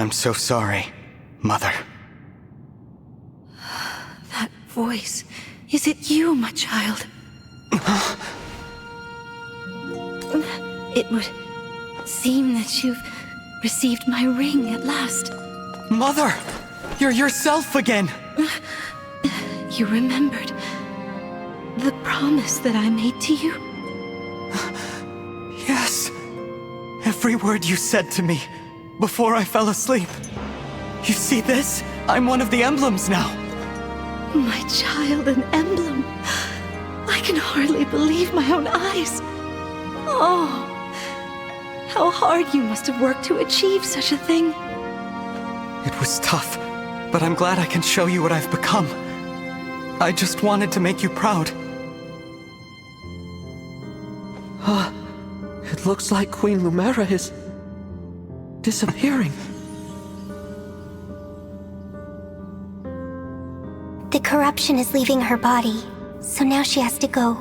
I'm so sorry, Mother. That voice. Is it you, my child? It would seem that you've received my ring at last. Mother! You're yourself again! You remembered the promise that I made to you? Yes. Every word you said to me before I fell asleep. You see this? I'm one of the emblems now. My child, an emblem. I can hardly believe my own eyes. Oh, how hard you must have worked to achieve such a thing. It was tough, but I'm glad I can show you what I've become. I just wanted to make you proud. It looks like Queen Lumera is disappearing. The corruption is leaving her body, so now she has to go.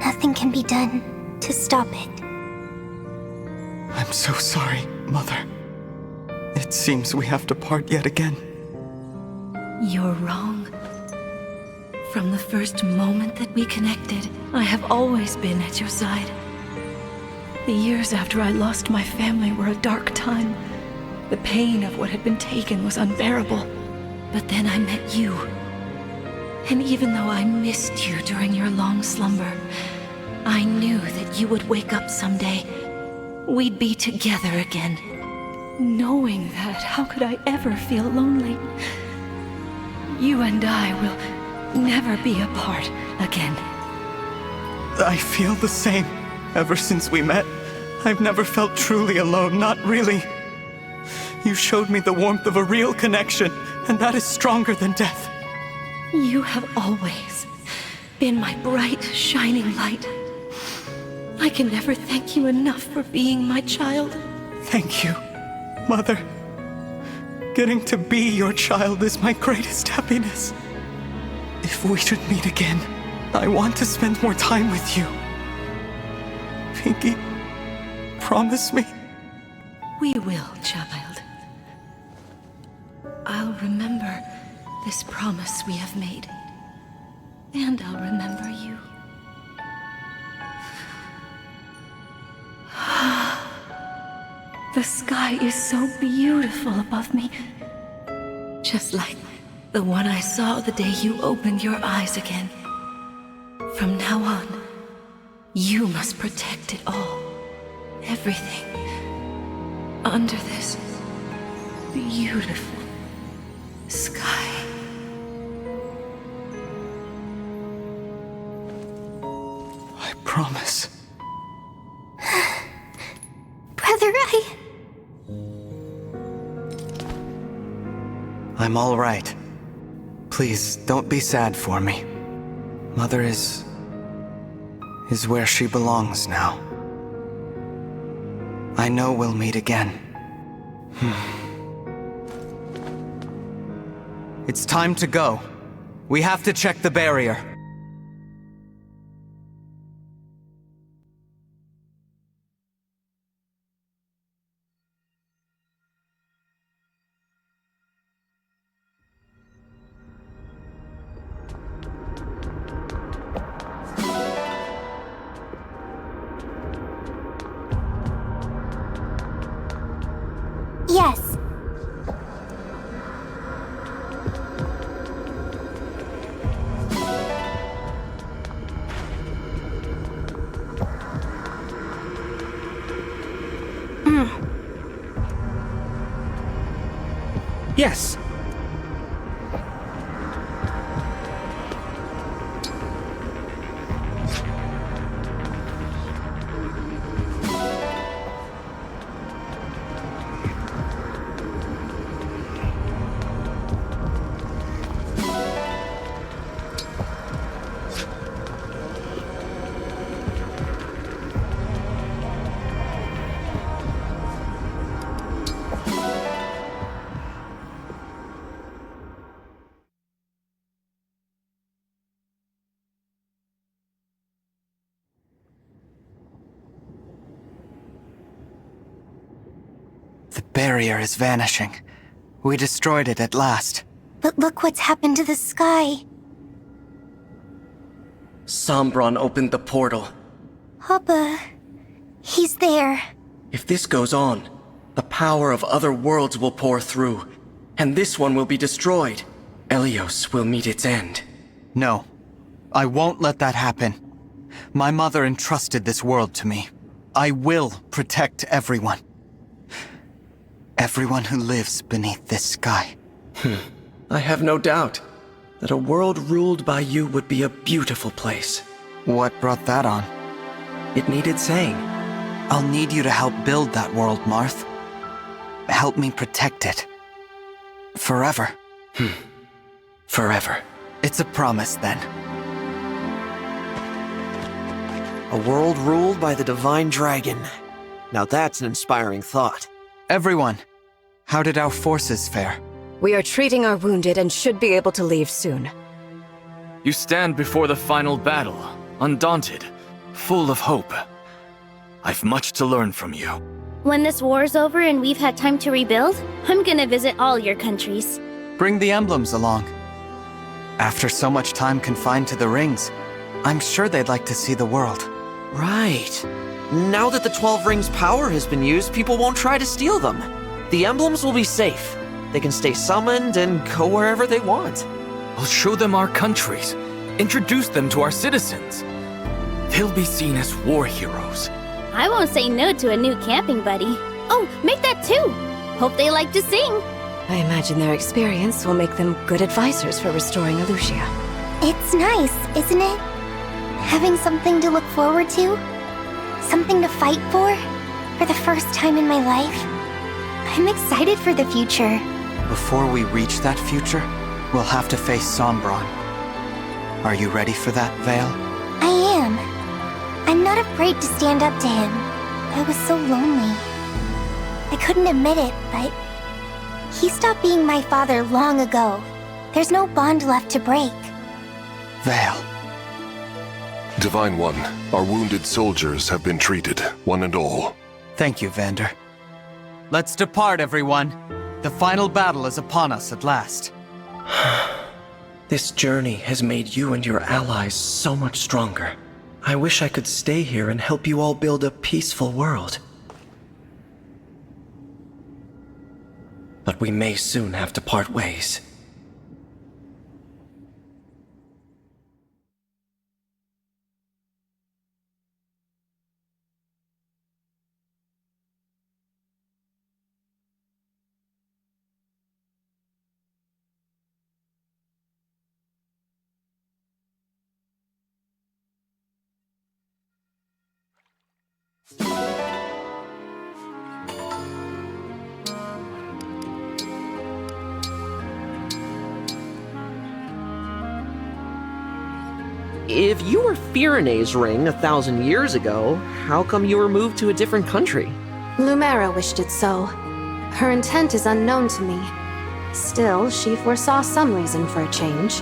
Nothing can be done to stop it. I'm so sorry, Mother. It seems we have to part yet again. You're wrong. From the first moment that we connected, I have always been at your side. The years after I lost my family were a dark time. The pain of what had been taken was unbearable. But then I met you. And even though I missed you during your long slumber, I knew that you would wake up someday. We'd be together again. Knowing that, how could I ever feel lonely? You and I will never be apart again. I feel the same. Ever since we met, I've never felt truly alone, not really. You showed me the warmth of a real connection, and that is stronger than death. You have always been my bright, shining light. I can never thank you enough for being my child. Thank you, Mother. Getting to be your child is my greatest happiness. If we should meet again, I want to spend more time with you. Pinky, promise me? We will, child. I'll remember this promise we have made. And I'll remember you. The sky is so beautiful above me. Just like the one I saw the day you opened your eyes again. From now on, you must protect it all. Everything. Under this beautiful sky. I promise. Brother, I'm all right. Please, don't be sad for me. Mother is where she belongs now. I know we'll meet again. It's time to go. We have to check the barrier. yes. Yes. The barrier is vanishing. We destroyed it at last. But look what's happened to the sky. Sombron opened the portal. Papa, he's there. If this goes on, the power of other worlds will pour through, and this one will be destroyed. Elios will meet its end. No, I won't let that happen. My mother entrusted this world to me. I will protect everyone. Everyone who lives beneath this sky. I have no doubt that a world ruled by you would be a beautiful place. What brought that on? It needed saying. I'll need you to help build that world, Marth. Help me protect it. Forever. Forever. It's a promise, then. A world ruled by the Divine Dragon. Now that's an inspiring thought. Everyone, how did our forces fare? We are treating our wounded and should be able to leave soon. You stand before the final battle, undaunted, full of hope. I've much to learn from you. When this war's over and we've had time to rebuild, I'm gonna visit all your countries. Bring the emblems along. After so much time confined to the rings, I'm sure they'd like to see the world. Right. Now that the 12 Rings' power has been used, people won't try to steal them. The emblems will be safe. They can stay summoned and go wherever they want. I'll show them our countries, introduce them to our citizens. They'll be seen as war heroes. I won't say no to a new camping buddy. Oh, make that too! Hope they like to sing! I imagine their experience will make them good advisors for restoring Elutia. It's nice, isn't it? Having something to look forward to? Something to fight for the first time in my life? I'm excited for the future. Before we reach that future, we'll have to face Sombron. Are you ready for that, Vale? I am. I'm not afraid to stand up to him. I was so lonely. I couldn't admit it, but he stopped being my father long ago. There's no bond left to break. Vale. Divine One, our wounded soldiers have been treated, one and all. Thank you, Vander. Let's depart, everyone. The final battle is upon us at last. This journey has made you and your allies so much stronger. I wish I could stay here and help you all build a peaceful world. But we may soon have to part ways. If you were Firene's ring 1,000 years ago, how come you were moved to a different country? Lumera wished it so. Her intent is unknown to me. Still, she foresaw some reason for a change.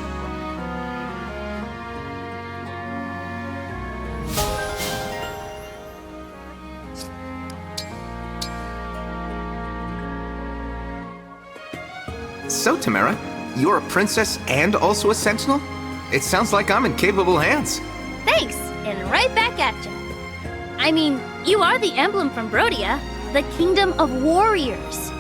So, Tamara, you're a princess and also a sentinel? It sounds like I'm in capable hands. Thanks, and right back at ya. I mean, you are the emblem from Brodia, the Kingdom of Warriors.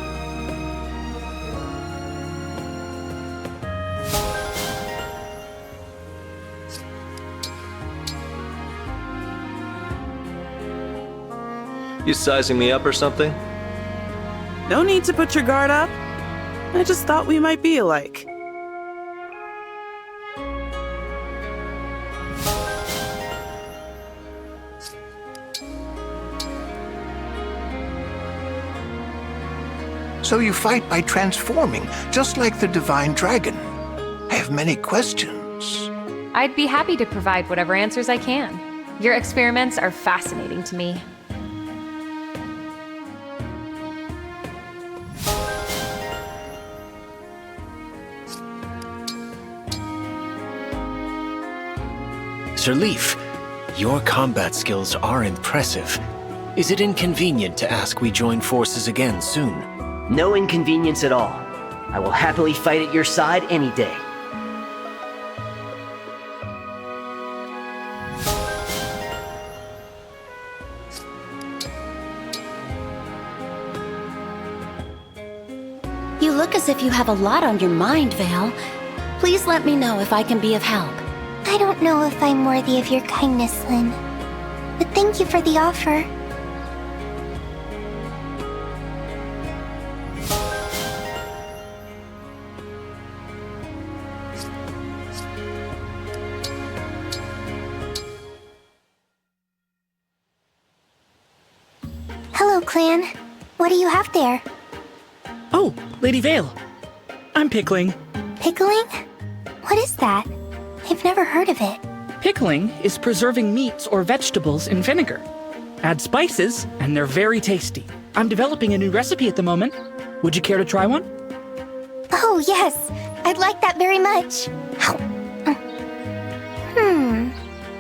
You sizing me up or something? No need to put your guard up. I just thought we might be alike. So you fight by transforming, just like the Divine Dragon. I have many questions. I'd be happy to provide whatever answers I can. Your experiments are fascinating to me. Sir Leaf, your combat skills are impressive. Is it inconvenient to ask we join forces again soon? No inconvenience at all. I will happily fight at your side any day. You look as if you have a lot on your mind, Vale. Please let me know if I can be of help. I don't know if I'm worthy of your kindness, Lynn. But thank you for the offer. Hello, Clan. What do you have there? Oh, Lady Vale. I'm pickling. Pickling? What is that? I've never heard of it. Pickling is preserving meats or vegetables in vinegar. Add spices, and they're very tasty. I'm developing a new recipe at the moment. Would you care to try one? Oh, yes. I'd like that very much.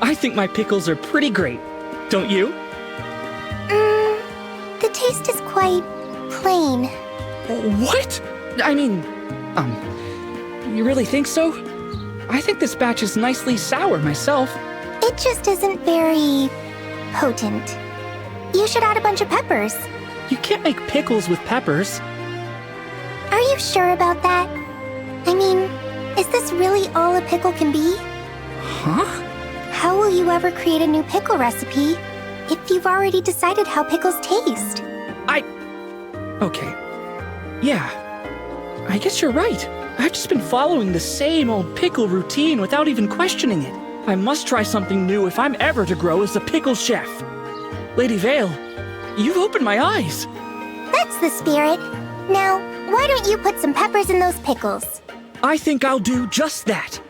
I think my pickles are pretty great. Don't you? The taste is quite plain. What? I mean, you really think so? I think this batch is nicely sour myself. It just isn't very potent. You should add a bunch of peppers. You can't make pickles with peppers. Are you sure about that? I mean, is this really all a pickle can be? Huh? How will you ever create a new pickle recipe if you've already decided how pickles taste? Okay. Yeah. I guess you're right. I've just been following the same old pickle routine without even questioning it. I must try something new if I'm ever to grow as a pickle chef. Lady Vale, you've opened my eyes. That's the spirit. Now, why don't you put some peppers in those pickles? I think I'll do just that.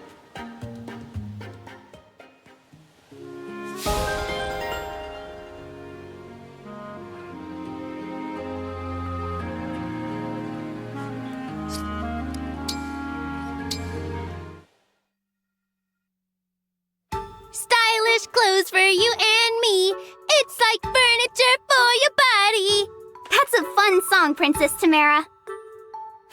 Stylish clothes for you and me. It's like furniture for your body. That's a fun song, Princess Tamara.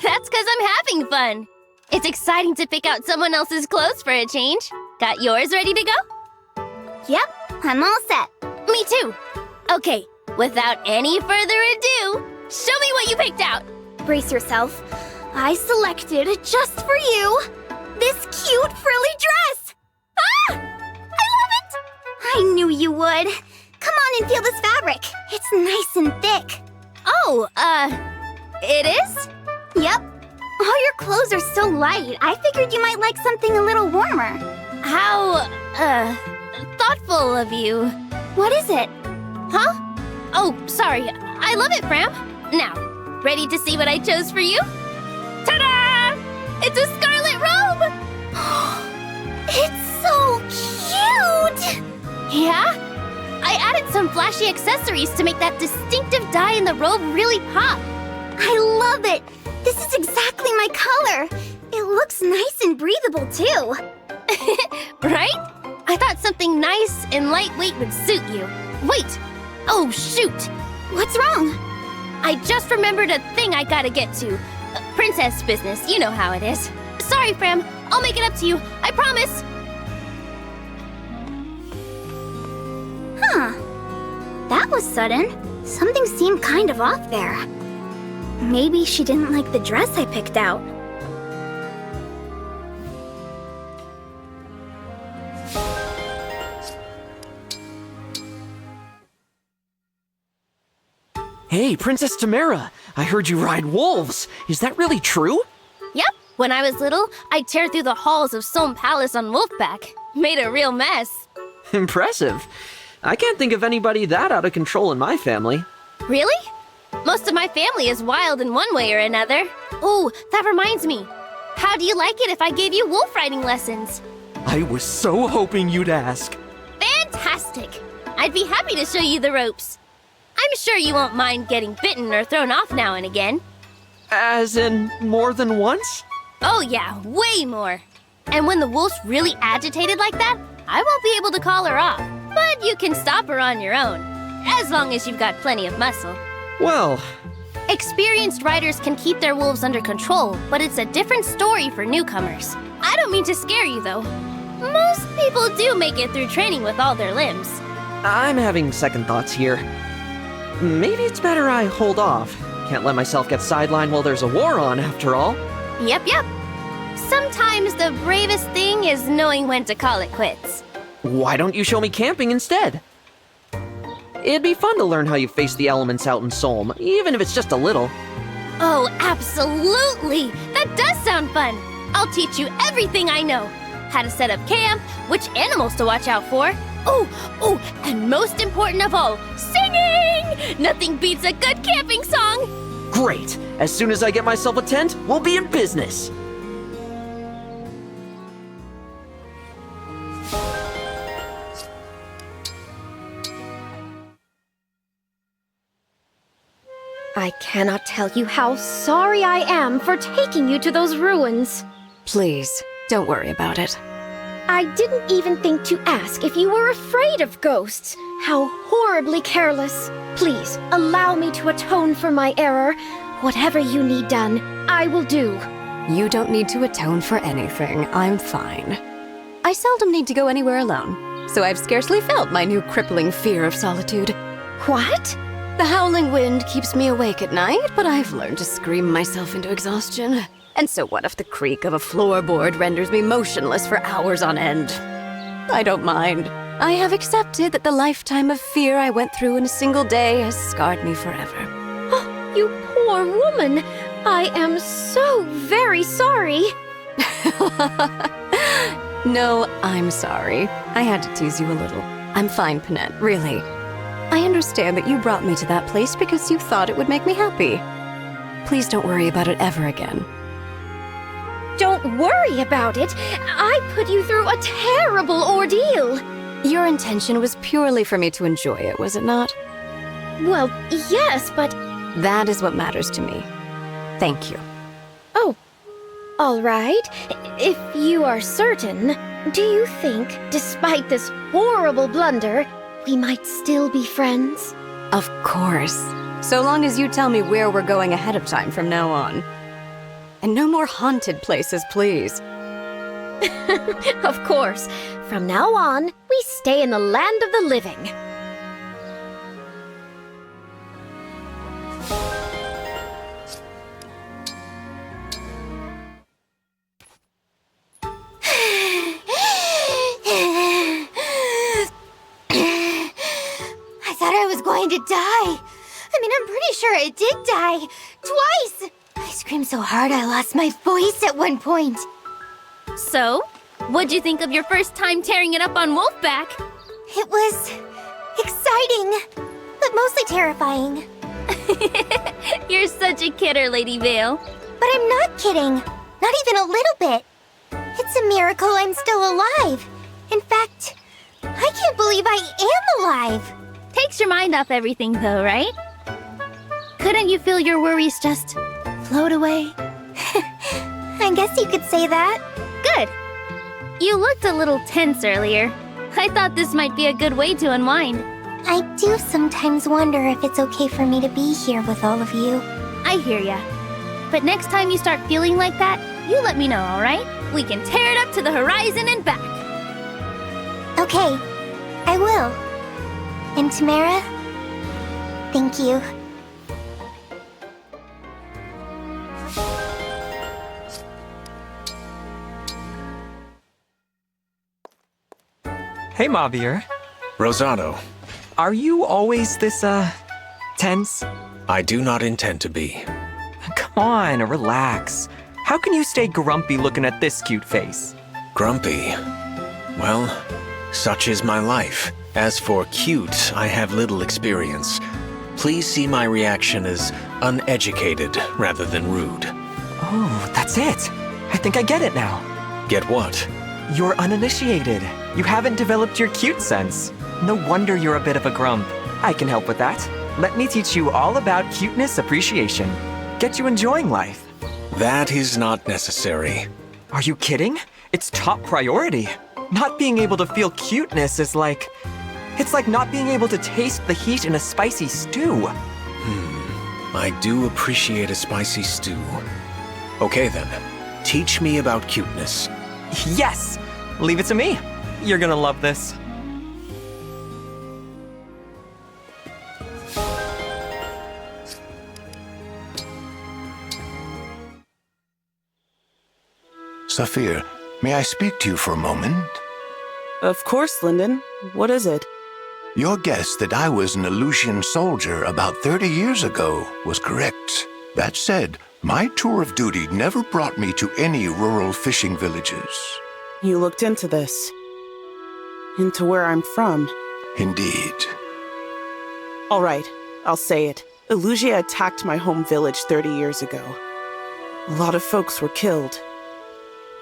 That's because I'm having fun. It's exciting to pick out someone else's clothes for a change. Got yours ready to go? Yep, I'm all set. Me too. Okay, without any further ado, show me what you picked out. Brace yourself. I selected, just for you, this cute frilly dress. Ah! I love it! I knew you would. Come on and feel this fabric. It's nice and thick. Oh, it is? Yep. All your clothes are so light, I figured you might like something a little warmer. How, thoughtful of you. What is it? Huh? Oh, sorry. I love it, Fram. Now, ready to see what I chose for you? Ta-da! It's a scarlet robe! It's so cute! Yeah? I added some flashy accessories to make that distinctive dye in the robe really pop. I love it! This is exactly my color! It looks nice and breathable, too. Right? I thought something nice and lightweight would suit you. Wait! Oh, shoot! What's wrong? I just remembered a thing I gotta get to. Princess business, you know how it is. Sorry, Fram. I'll make it up to you. I promise. Huh. That was sudden. Something seemed kind of off there. Maybe she didn't like the dress I picked out. Hey, Princess Tamara, I heard you ride wolves. Is that really true? Yep. When I was little, I'd tear through the halls of Sohm Palace on Wolfback. Made a real mess. Impressive. I can't think of anybody that out of control in my family. Really? Most of my family is wild in one way or another. Oh, that reminds me. How do you like it if I gave you wolf riding lessons? I was so hoping you'd ask. Fantastic! I'd be happy to show you the ropes. I'm sure you won't mind getting bitten or thrown off now and again. As in, more than once? Oh yeah, way more. And when the wolf's really agitated like that, I won't be able to call her off. But you can stop her on your own. as long as you've got plenty of muscle. Well, Experienced riders can keep their wolves under control, but it's a different story for newcomers. I don't mean to scare you, though. Most people do make it through training with all their limbs. I'm having second thoughts here. Maybe it's better I hold off. Can't let myself get sidelined while there's a war on, after all. Yep. Sometimes the bravest thing is knowing when to call it quits. Why don't you show me camping instead? It'd be fun to learn how you face the elements out in Solm, even if it's just a little. Oh, absolutely! That does sound fun! I'll teach you everything I know. How to set up camp, which animals to watch out for. Oh, and most important of all, singing! Nothing beats a good camping song! Great! As soon as I get myself a tent, we'll be in business! I cannot tell you how sorry I am for taking you to those ruins. Please, don't worry about it. I didn't even think to ask if you were afraid of ghosts. How horribly careless. Please, allow me to atone for my error. Whatever you need done, I will do. You don't need to atone for anything. I'm fine. I seldom need to go anywhere alone, so I've scarcely felt my new crippling fear of solitude. What? The howling wind keeps me awake at night, but I've learned to scream myself into exhaustion. And so what if the creak of a floorboard renders me motionless for hours on end? I don't mind. I have accepted that the lifetime of fear I went through in a single day has scarred me forever. Oh, you poor woman. I am so very sorry. No, I'm sorry. I had to tease you a little. I'm fine, Panette, really. I understand that you brought me to that place because you thought it would make me happy. Please don't worry about it ever again. Don't worry about it. I put you through a terrible ordeal. Your intention was purely for me to enjoy it, was it not? Well, yes, but... That is what matters to me. Thank you. Oh, all right. If you are certain, do you think, despite this horrible blunder, we might still be friends? Of course. So long as you tell me where we're going ahead of time from now on. And no more haunted places, please. Of course. From now on, we stay in the land of the living. I thought I was going to die. I mean, I'm pretty sure I did die. Twice! I screamed so hard I lost my voice at one point. So, what'd you think of your first time tearing it up on Wolfback? It was... exciting, but mostly terrifying. You're such a kidder, Lady Vale. But I'm not kidding. Not even a little bit. It's a miracle I'm still alive. In fact, I can't believe I am alive. Takes your mind off everything, though, right? Couldn't you feel your worries just float away? I guess you could say that. Good. You looked a little tense earlier. I thought this might be a good way to unwind. I do sometimes wonder if it's okay for me to be here with all of you. I hear ya. But next time you start feeling like that, you let me know, alright? We can tear it up to the horizon and back. Okay, I will. And Tamara, thank you. Hey, Mavier. Rosado, Are you always this, tense? I do not intend to be. Come on, relax. How can you stay grumpy looking at this cute face? Grumpy? Well, such is my life. As for cute, I have little experience. Please see my reaction as uneducated rather than rude. Oh, that's it. I think I get it now. Get what? You're uninitiated. You haven't developed your cute sense. No wonder you're a bit of a grump. I can help with that. Let me teach you all about cuteness appreciation. Get you enjoying life. That is not necessary. Are you kidding? It's top priority. Not being able to feel cuteness is like It's like not being able to taste the heat in a spicy stew. I do appreciate a spicy stew. Okay then, teach me about cuteness. Yes! Leave it to me. You're gonna love this. Saphir, may I speak to you for a moment? Of course, Lyndon. What is it? Your guess that I was an Elusian soldier about 30 years ago was correct. That said, my tour of duty never brought me to any rural fishing villages. You looked into this. Into where I'm from. Indeed. All right, I'll say it. Elusia attacked my home village 30 years ago. A lot of folks were killed.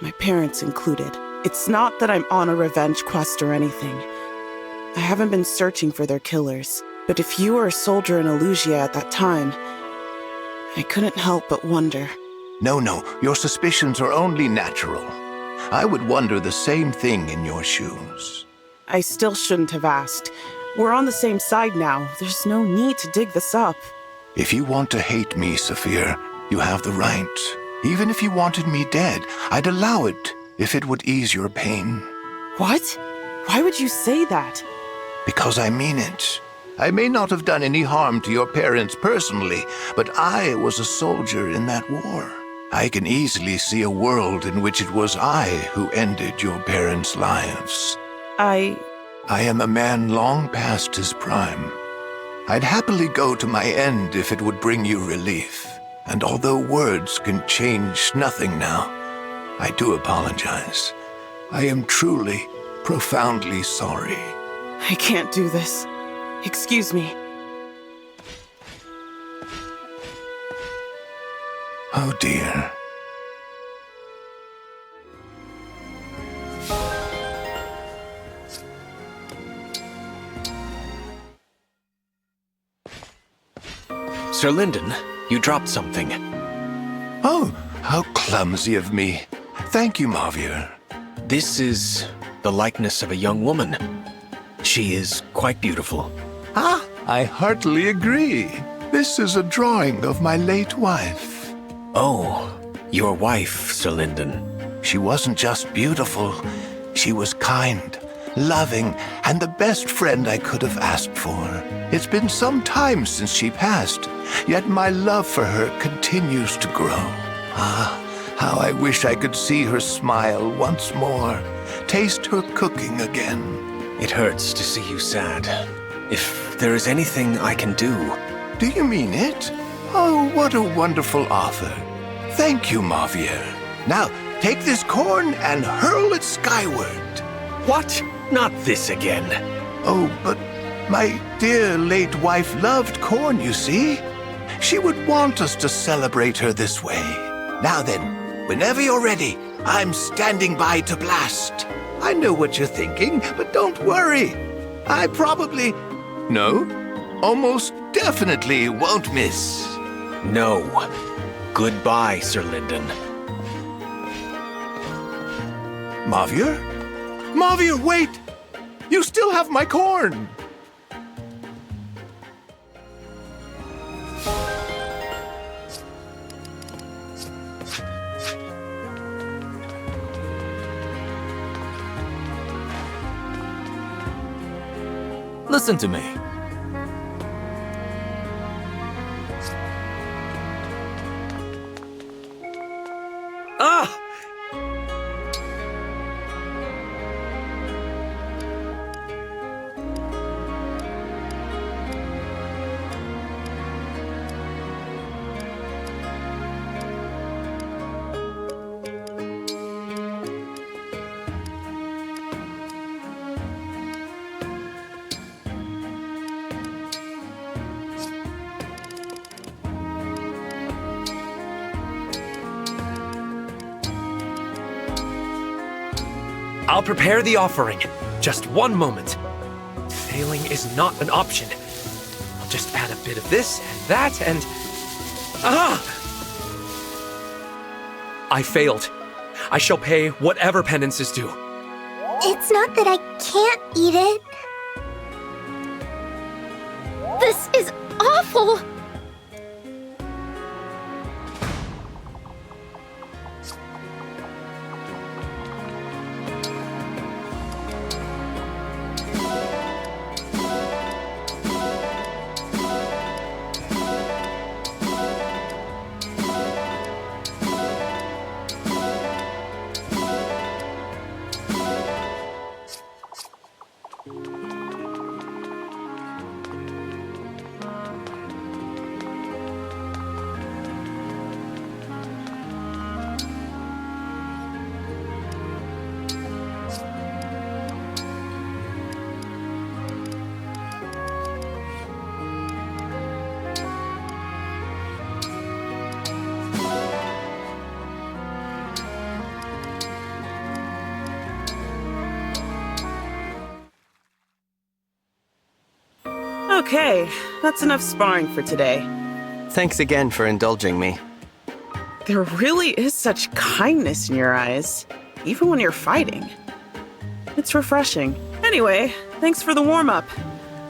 My parents included. It's not that I'm on a revenge quest or anything. I haven't been searching for their killers. But if you were a soldier in Elusia at that time, I couldn't help but wonder. No, your suspicions are only natural. I would wonder the same thing in your shoes. I still shouldn't have asked. We're on the same side now. There's no need to dig this up. If you want to hate me, Saphir, you have the right. Even if you wanted me dead, I'd allow it if it would ease your pain. What? Why would you say that? Because I mean it. I may not have done any harm to your parents personally, but I was a soldier in that war. I can easily see a world in which it was I who ended your parents' lives. I am a man long past his prime. I'd happily go to my end if it would bring you relief. And although words can change nothing now, I do apologize. I am truly, profoundly sorry. I can't do this. Excuse me. Oh dear. Sir Lyndon, you dropped something. Oh, how clumsy of me. Thank you, Mavier. This is the likeness of a young woman. She is quite beautiful. Ah, I heartily agree. This is a drawing of my late wife. Oh, your wife, Sir Lyndon. She wasn't just beautiful. She was kind, loving, and the best friend I could have asked for. It's been some time since she passed, yet my love for her continues to grow. Ah, how I wish I could see her smile once more, taste her cooking again. It hurts to see you sad. If there is anything I can do... Do you mean it? Oh, what a wonderful offer. Thank you, Mavier. Now, take this corn and hurl it skyward. What? Not this again. Oh, but my dear late wife loved corn, you see. She would want us to celebrate her this way. Now then, whenever you're ready, I'm standing by to blast. I know what you're thinking, but don't worry. I probably... No, almost definitely won't miss. No. Goodbye, Sir Lyndon. Mavier? Mavier, wait! You still have my corn! Listen to me. Ah! I'll prepare the offering. Just one moment. Failing is not an option. I'll just add a bit of this and that and... Ah! I failed. I shall pay whatever penance is due. It's not that I can't eat it. This is awful! Okay, that's enough sparring for today. Thanks again for indulging me. There really is such kindness in your eyes, even when you're fighting. It's refreshing. Anyway, thanks for the warm-up.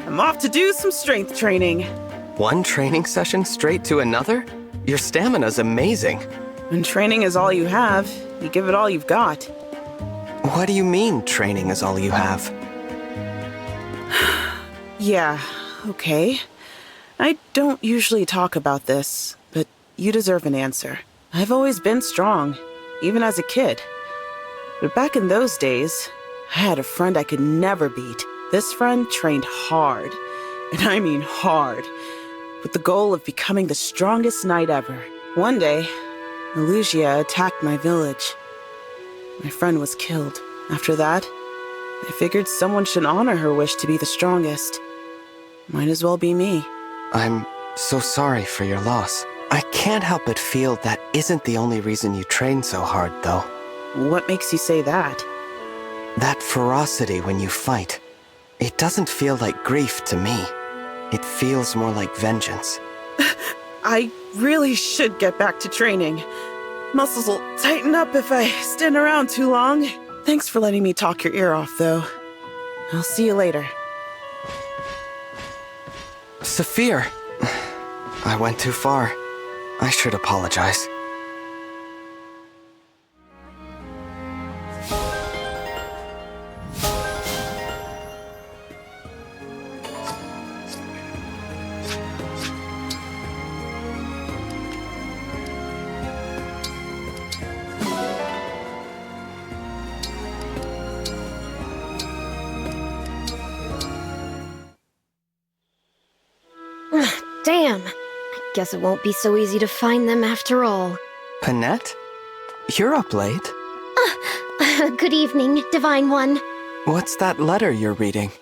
I'm off to do some strength training. One training session straight to another? Your stamina's amazing. When training is all you have, you give it all you've got. What do you mean, training is all you have? Yeah, okay. I don't usually talk about this, but you deserve an answer. I've always been strong, even as a kid. But back in those days, I had a friend I could never beat. This friend trained hard, and I mean hard, with the goal of becoming the strongest knight ever. One day, Elugia attacked my village. My friend was killed. After that, I figured someone should honor her wish to be the strongest. Might as well be me. I'm so sorry for your loss. I can't help but feel that isn't the only reason you train so hard, though. What makes you say that? That ferocity when you fight. It doesn't feel like grief to me. It feels more like vengeance. I really should get back to training. Muscles will tighten up if I stand around too long. Thanks for letting me talk your ear off, though. I'll see you later. Saphir! I went too far. I should apologize. Damn. I guess it won't be so easy to find them after all. Panette? You're up late. Good evening, Divine One. What's that letter you're reading?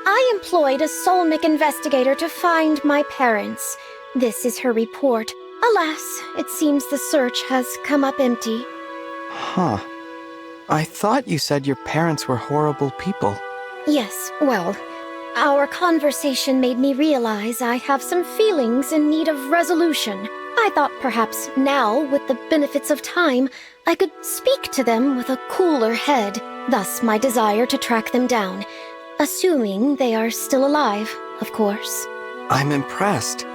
I employed a Solmic investigator to find my parents. This is her report. Alas, it seems the search has come up empty. Huh. I thought you said your parents were horrible people. Yes, well, our conversation made me realize I have some feelings in need of resolution. I thought perhaps now, with the benefits of time, I could speak to them with a cooler head, thus my desire to track them down. Assuming they are still alive, of course. I'm impressed.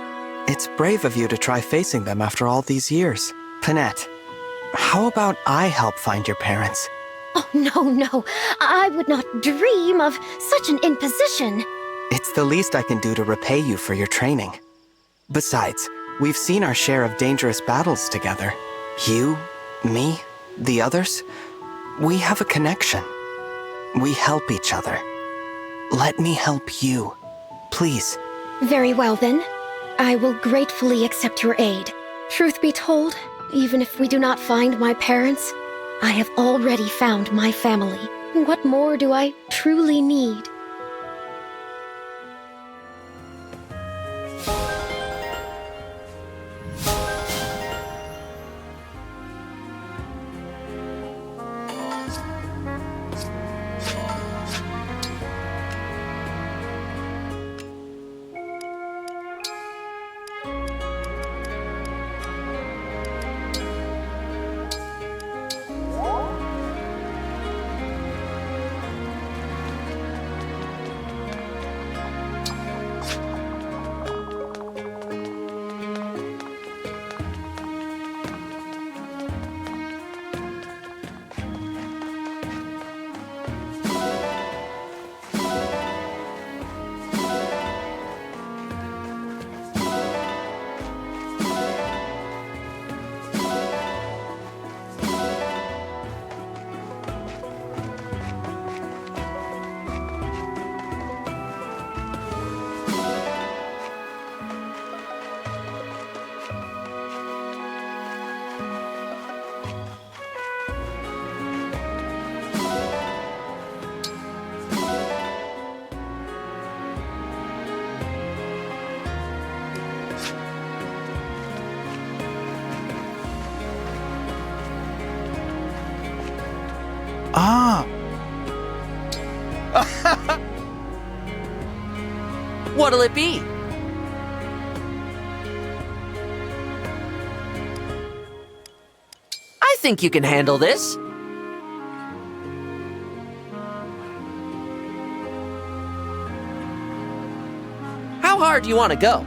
It's brave of you to try facing them after all these years. Panette, how about I help find your parents? Oh, no. I would not dream of such an imposition. It's the least I can do to repay you for your training. Besides, we've seen our share of dangerous battles together. You, me, the others. We have a connection. We help each other. Let me help you, please. Very well, then. I will gratefully accept your aid. Truth be told, even if we do not find my parents, I have already found my family. What more do I truly need? What'll it be? I think you can handle this. How hard do you want to go?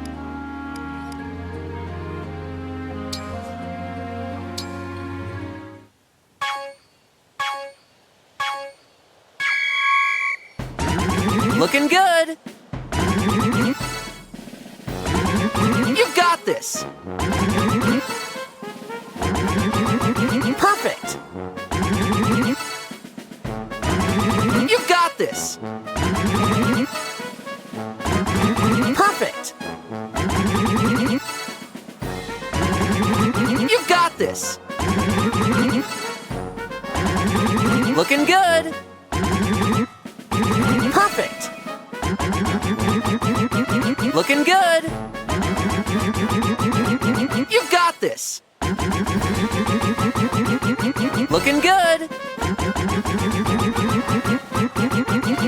Looking good. You've got this. Perfect. You've got this. Perfect. You've got this. Looking good. Perfect. Looking good. You've got this. Looking good.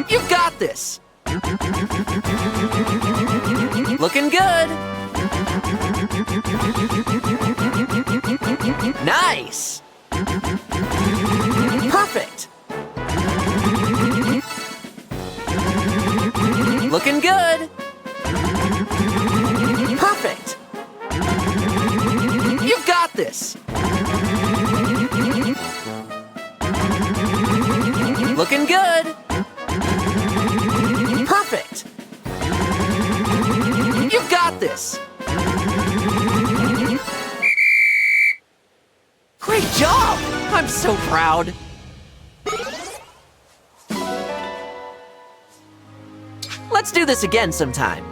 You've got this. Looking good. Nice. Perfect. Looking good. Perfect. You've got this. Looking good. Perfect. You've got this. Great job! I'm so proud. Let's do this again sometime.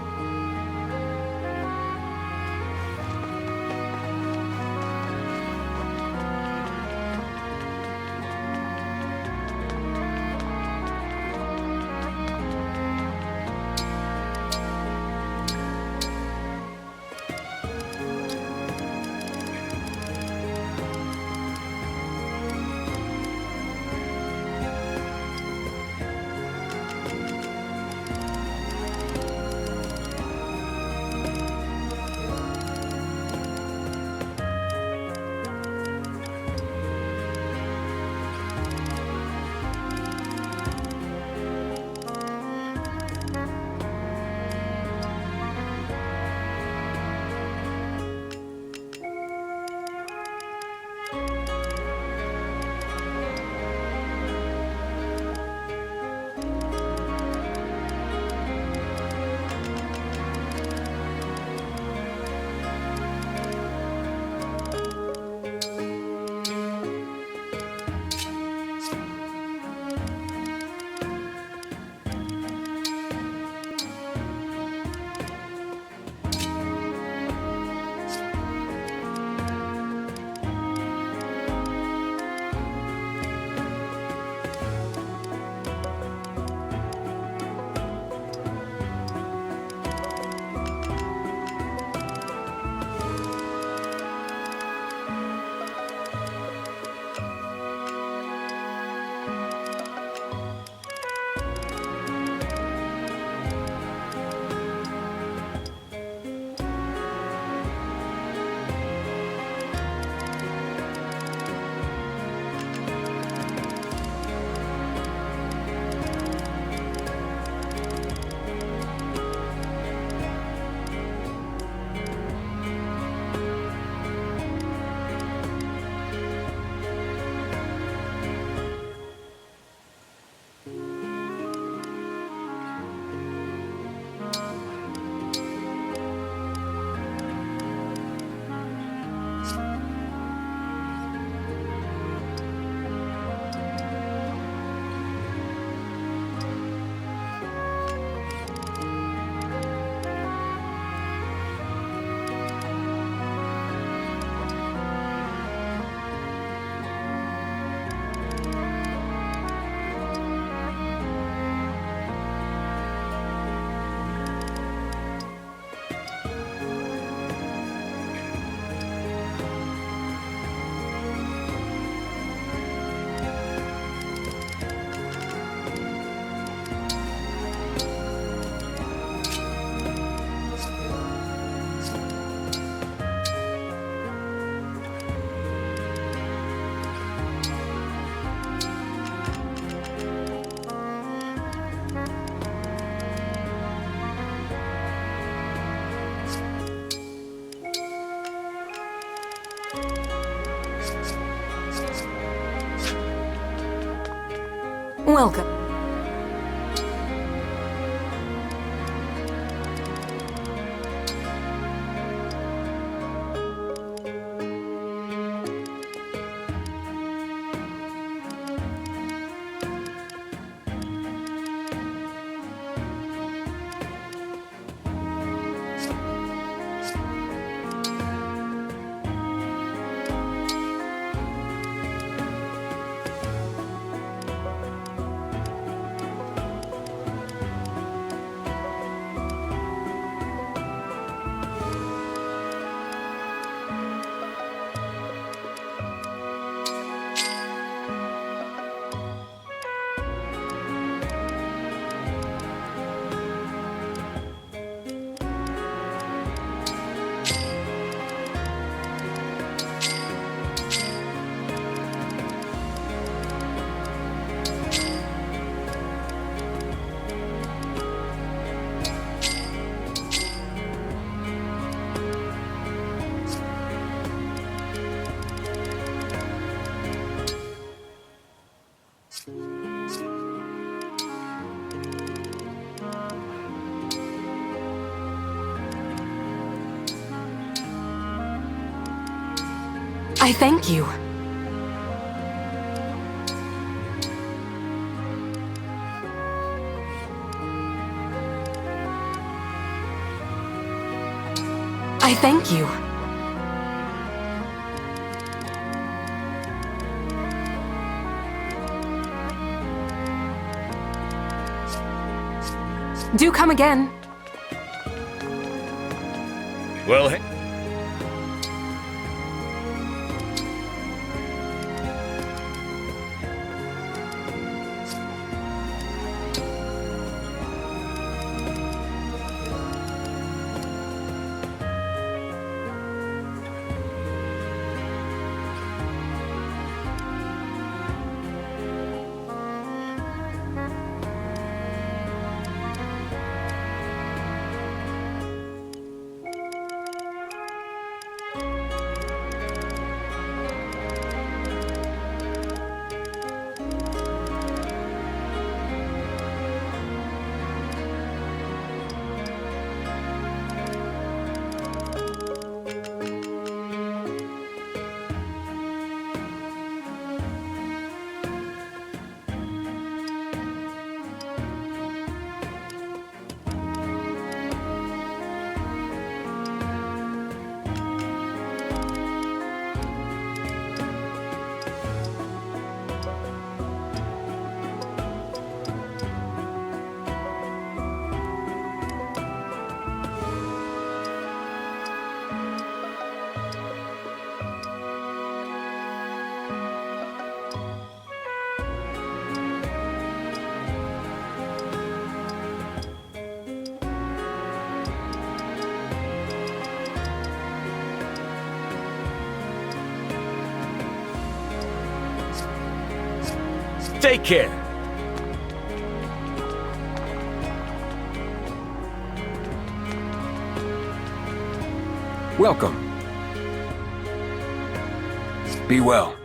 welcome. I thank you. I thank you. Do come again. Well, hey. Take care. Welcome. Be well.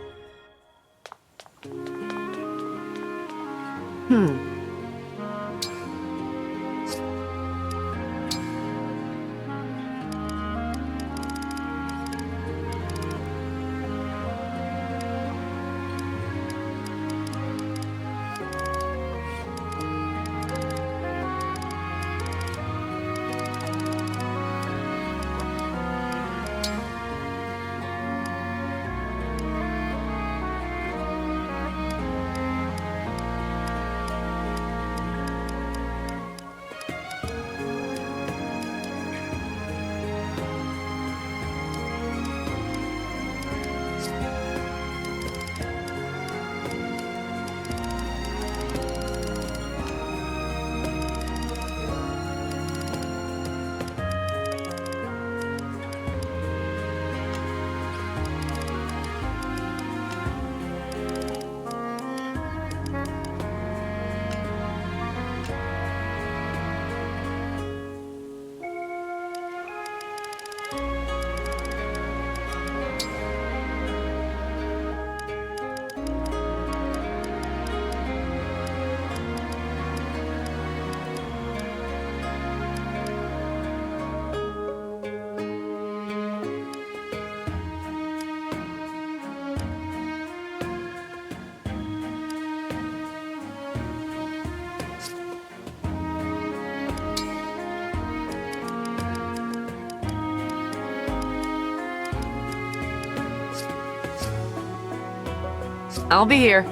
I'll be here.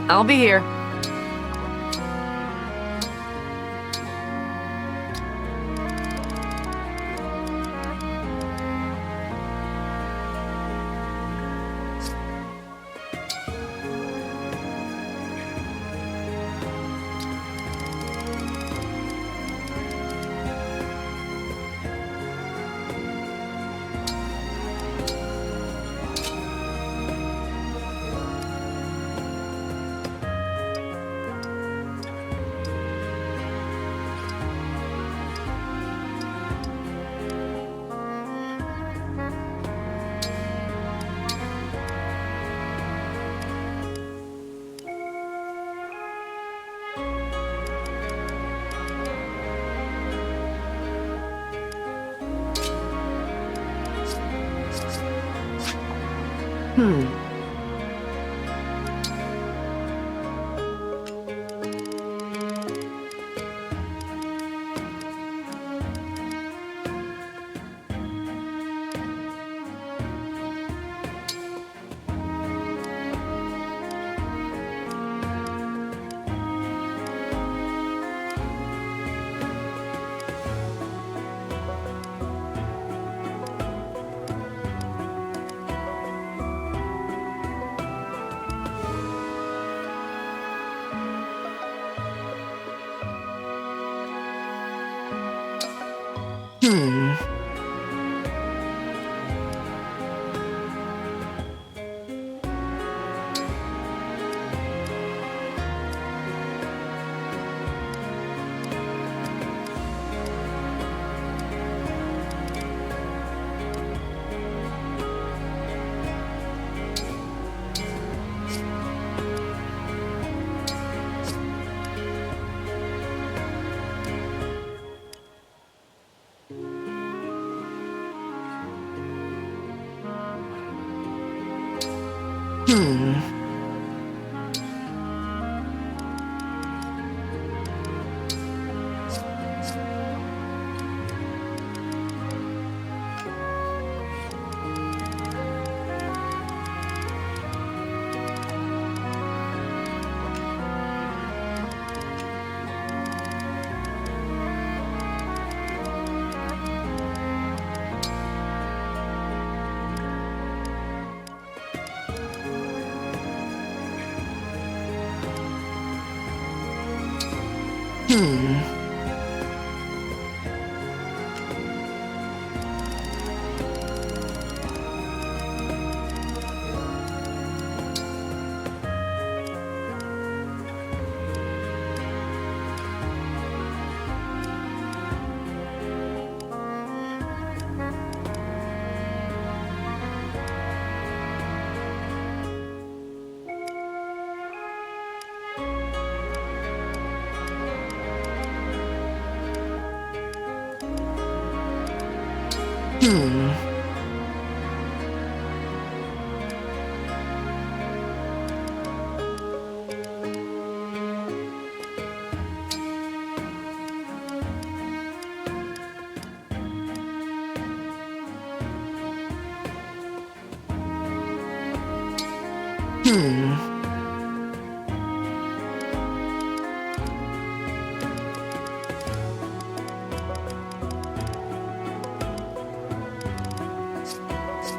I'll be here.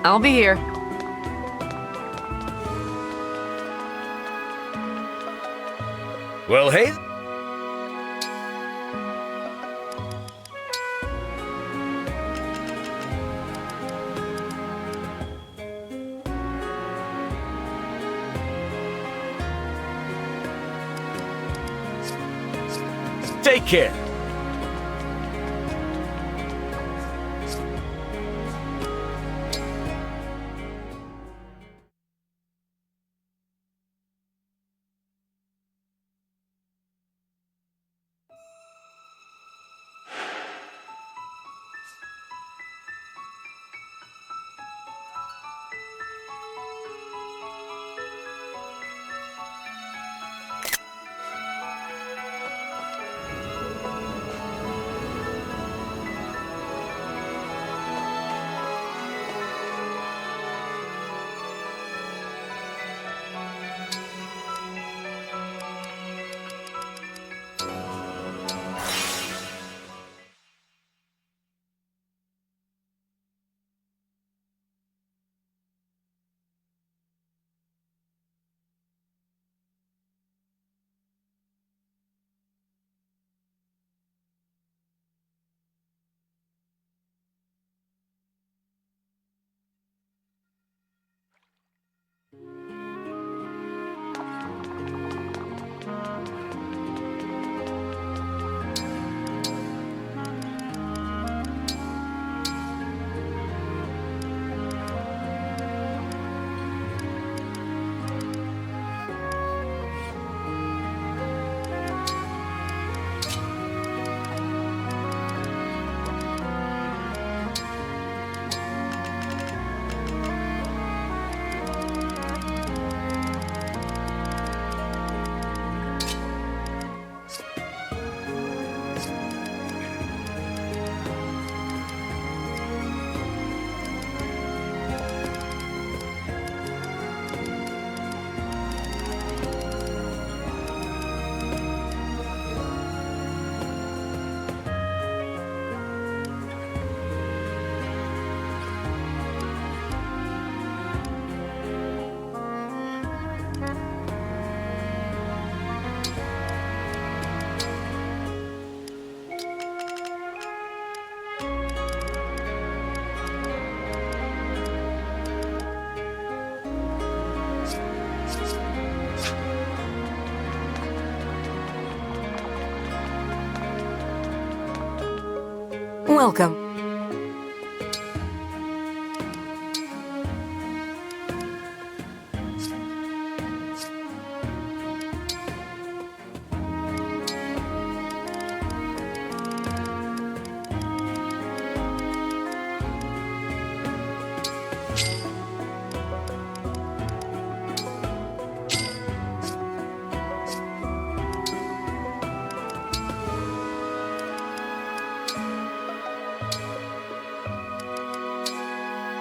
I'll be here. Well, hey. Take care. Welcome.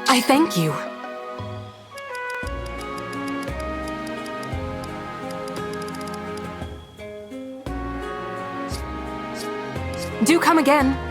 I thank you. Do come again.